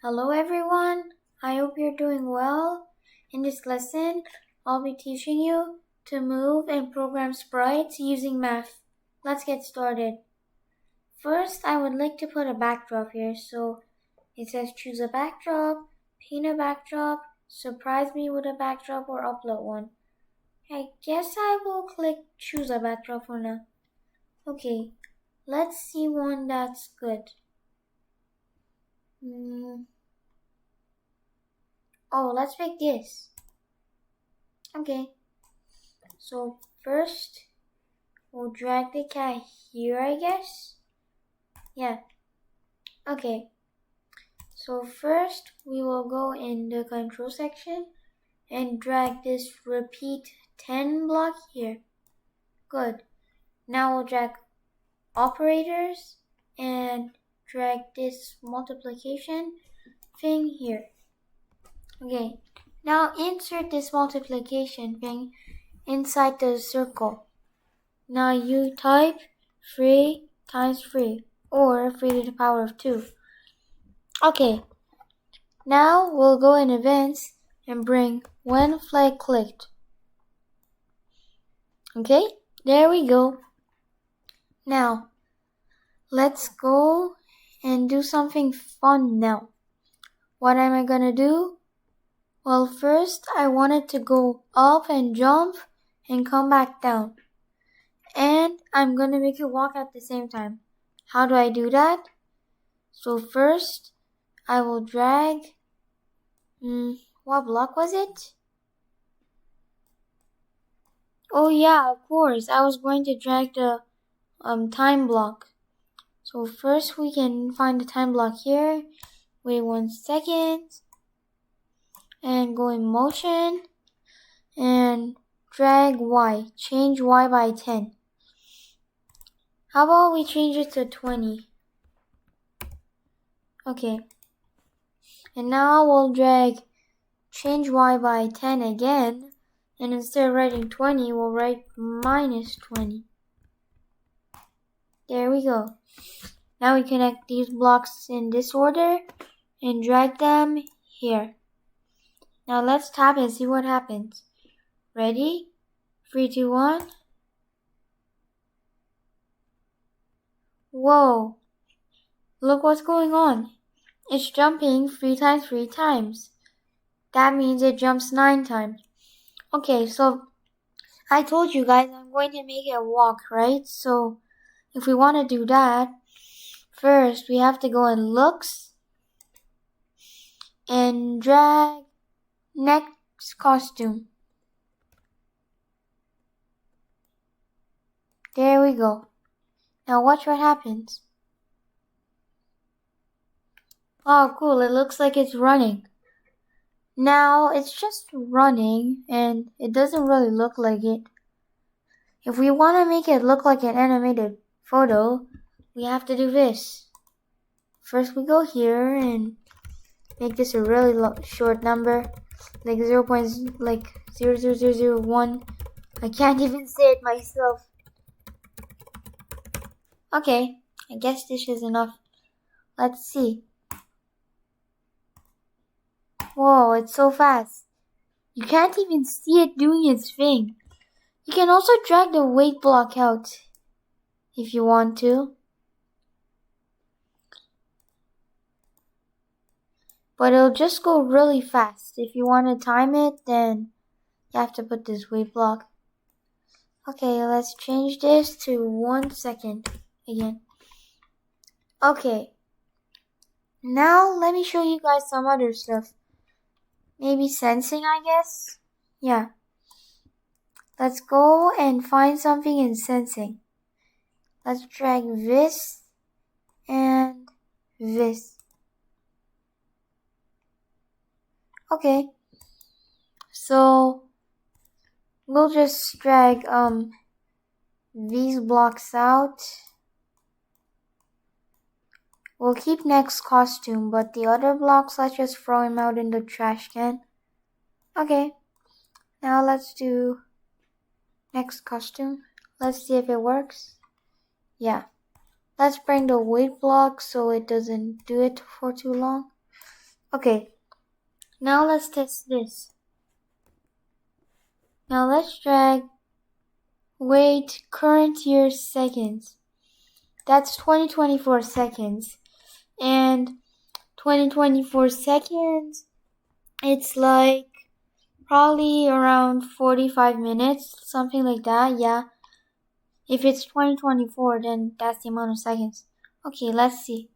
Hello everyone, I hope you're doing well. In this lesson, I'll be teaching you to move and program sprites using math. Let's get started. First, I would like to put a backdrop here. So it says choose a backdrop, paint a backdrop, surprise me with a backdrop, or upload one. I guess I will click choose a backdrop for now. Okay, let's see one that's good. Oh, let's make this. Okay, so first we'll drag the cat here, I guess. Yeah, okay. So first we will go in the control section and drag this repeat 10 block here. Good. Now we'll drag operators and drag this multiplication thing here. Okay, now insert this multiplication thing inside the circle. Now you type 3 times 3, or 3 to the power of 2. Okay, now we'll go in events and bring when flag clicked. Okay, there we go. Now, let's go and do something fun now. What am I gonna do? Well, first I wanted to go up and jump and come back down. And I'm gonna make it walk at the same time. How do I do that? So first, I will drag, what block was it? Oh yeah, of course, I was going to drag the time block. So first we can find the time block here, wait 1 second, and go in motion, and drag Y, change Y by 10. How about we change it to 20? Okay. And now we'll drag change Y by 10 again, and instead of writing 20, we'll write minus 20. There we go. Now we connect these blocks in this order and drag them here. Now let's tap and see what happens. Ready? 3, 2, 1. Whoa! Look what's going on. It's jumping 3 times 3 times. That means it jumps 9 times. Okay, so I told you guys I'm going to make it walk, right? So if we want to do that, first we have to go in looks and drag next costume. There we go. Now watch what happens. Oh, cool. It looks like it's running. Now, it's just running, and it doesn't really look like it. If we want to make it look like an animated photo, we have to do this. First, we go here and make this a really short number, like 0.00001. I can't even say it myself. Okay, I guess this is enough. Let's see. Whoa, it's so fast. You can't even see it doing its thing. You can also drag the weight block out if you want to. But it'll just go really fast. If you want to time it, then you have to put this weight block. Okay, let's change this to 1 second again. Okay. Now let me show you guys some other stuff. Maybe sensing, I guess? Yeah. Let's go and find something in sensing. Let's drag this and this. Okay. So we'll just drag these blocks out. We'll keep next costume, but the other blocks, let's just throw them out in the trash can. Okay, now let's do next costume. Let's see if it works. Yeah. Let's bring the weight block so it doesn't do it for too long. Okay, now let's test this. Now let's drag wait current year seconds. That's 2024 seconds. And 2024 seconds, it's like probably around 45 minutes, something like that, yeah. If it's 2024, then that's the amount of seconds. Okay, let's see.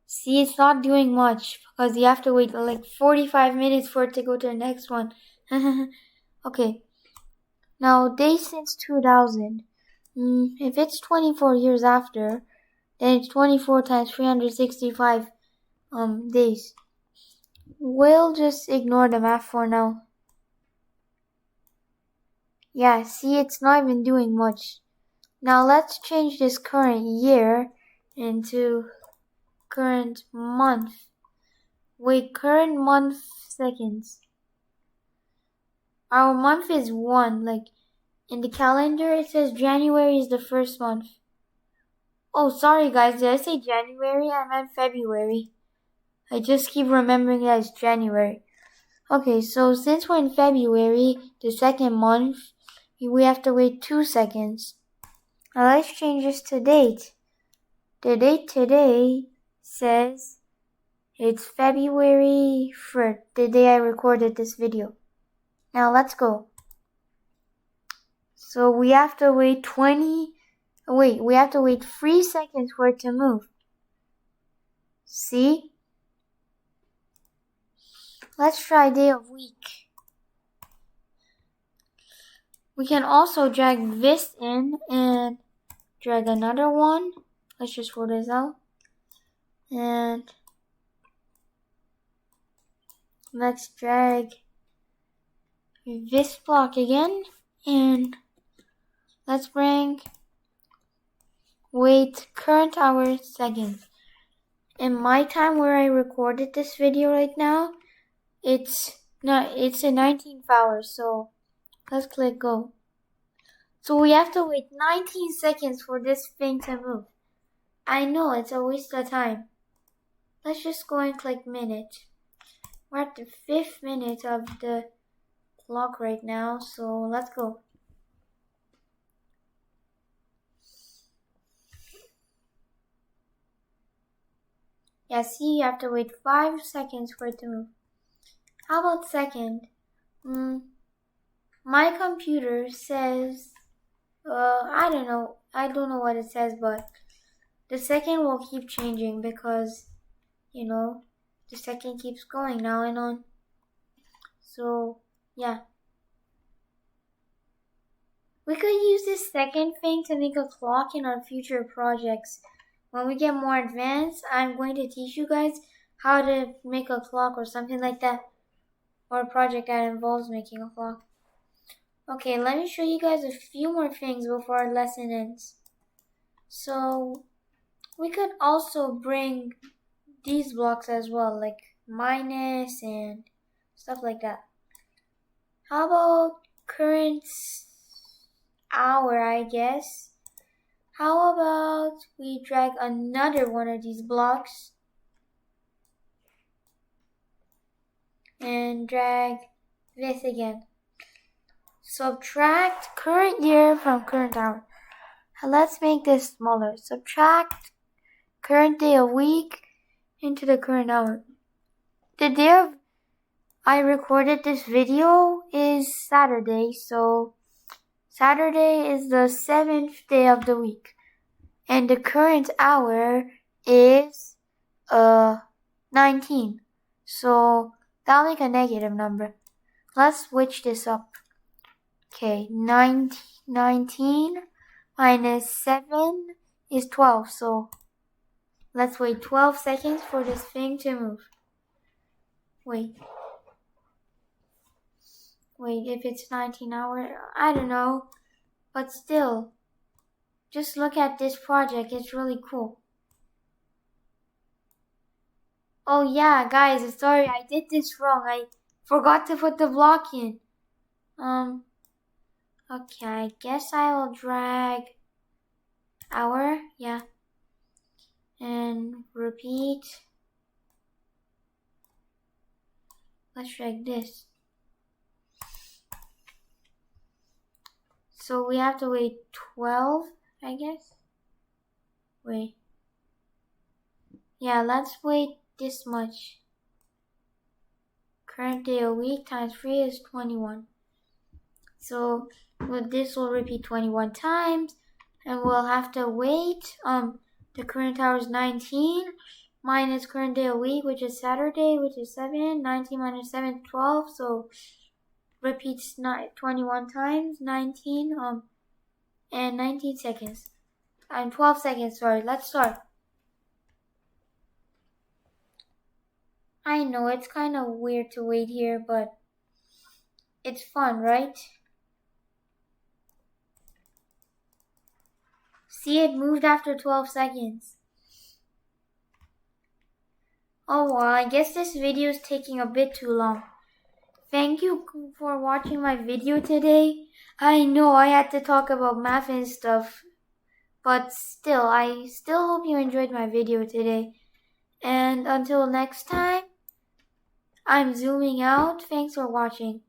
See, it's not doing much because you have to wait like 45 minutes for it to go to the next one. Okay, now days since 2000. If it's 24 years after, then it's 24 times 365 days. We'll just ignore the math for now. Yeah, see, it's not even doing much. Now let's change this current year into current month. Wait, current month seconds. Our month is 1. Like, in the calendar, it says January is the first month. Oh, sorry guys, did I say January? I meant February. I just keep remembering that it's January. Okay, so since we're in February, the second month, we have to wait 2 seconds. Now let's change this to date. The date today says it's February 1st, the day I recorded this video. Now let's go. So we have to wait 3 seconds for it to move. See? Let's try day of week. We can also drag this in and drag another one. Let's just roll this out. And let's drag this block again. And let's bring wait current hour seconds. In my time where I recorded this video right now, it's in 19th hour, so let's click go. So we have to wait 19 seconds for this thing to move. I know, it's a waste of time. Let's just go and click minute. We're at the 5th minute of the clock right now, so let's go. Yeah, see, you have to wait 5 seconds for it to move. How about second? My computer says, I don't know what it says, but the second will keep changing because, the second keeps going now and on. So, yeah. We could use this second thing to make a clock in our future projects. When we get more advanced, I'm going to teach you guys how to make a clock or something like that. Or a project that involves making a clock. Okay, let me show you guys a few more things before our lesson ends. So, we could also bring these blocks as well, like minus and stuff like that. How about current hour, I guess? How about we drag another one of these blocks and drag this again. Subtract current year from current hour. Let's make this smaller. Subtract current day of week into the current hour. The day I recorded this video is Saturday, so Saturday is the 7th day of the week. And the current hour is 19. So that'll make a negative number. Let's switch this up. Okay, 19 minus 7 is 12. So let's wait 12 seconds for this thing to move. Wait, if it's 19 hours, I don't know. But still, just look at this project. It's really cool. Oh yeah, guys, sorry, I did this wrong. I forgot to put the block in. Okay, I guess I will drag hour, yeah. and repeat. Let's drag this. So we have to wait 12, I guess. Wait. Yeah, let's wait this much. Current day a week times 3 is 21. So this will repeat 21 times, and we'll have to wait. The current hour is 19 minus current day a week, which is Saturday, which is 7. 19 minus 7 is 12. So repeats 21 times, 19 and 19 seconds. And 12 seconds, sorry. Let's start. I know it's kind of weird to wait here, but it's fun, right? See, it moved after 12 seconds. Oh well, I guess this video is taking a bit too long. Thank you for watching my video today. I know I had to talk about math and stuff, but still, I still hope you enjoyed my video today. And until next time, I'm zooming out. Thanks for watching.